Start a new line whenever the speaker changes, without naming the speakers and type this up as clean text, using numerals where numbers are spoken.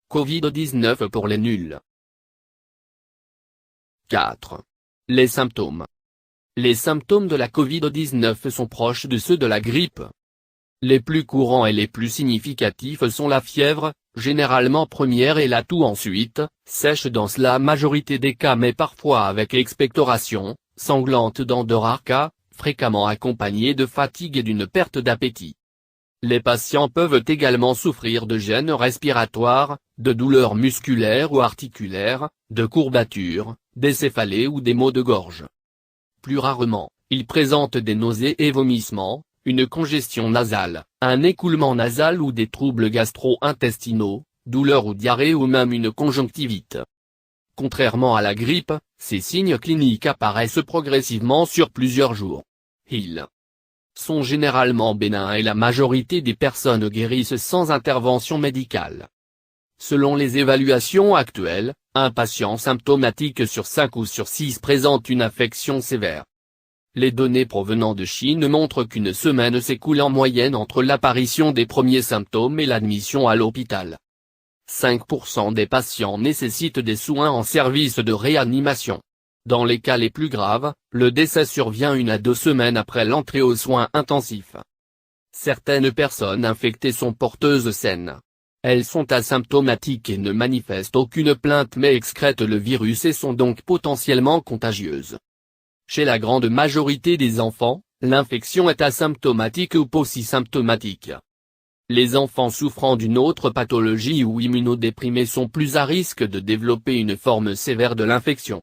Covid-19 pour les nuls. 4. Les symptômes. Les symptômes de la Covid-19 sont proches de ceux de la grippe. Les plus courants et les plus significatifs sont la fièvre, généralement première, et la toux ensuite, sèche dans la majorité des cas mais parfois avec expectoration, sanglante dans de rares cas, fréquemment accompagnée de fatigue et d'une perte d'appétit. Les patients peuvent également souffrir de gênes respiratoires, de douleurs musculaires ou articulaires, de courbatures, des céphalées ou des maux de gorge. Plus rarement, ils présentent des nausées et vomissements, une congestion nasale, un écoulement nasal ou des troubles gastro-intestinaux, douleurs ou diarrhée ou même une conjonctivite. Contrairement à la grippe, ces signes cliniques apparaissent progressivement sur plusieurs jours. Ils sont généralement bénins et la majorité des personnes guérissent sans intervention médicale. Selon les évaluations actuelles, un patient symptomatique sur 5 ou sur 6 présente une infection sévère. Les données provenant de Chine montrent qu'une semaine s'écoule en moyenne entre l'apparition des premiers symptômes et l'admission à l'hôpital. 5% des patients nécessitent des soins en service de réanimation. Dans les cas les plus graves, le décès survient 1 à 2 semaines après l'entrée aux soins intensifs. Certaines personnes infectées sont porteuses saines. Elles sont asymptomatiques et ne manifestent aucune plainte mais excrètent le virus et sont donc potentiellement contagieuses. Chez la grande majorité des enfants, l'infection est asymptomatique ou paucisymptomatique. Les enfants souffrant d'une autre pathologie ou immunodéprimés sont plus à risque de développer une forme sévère de l'infection.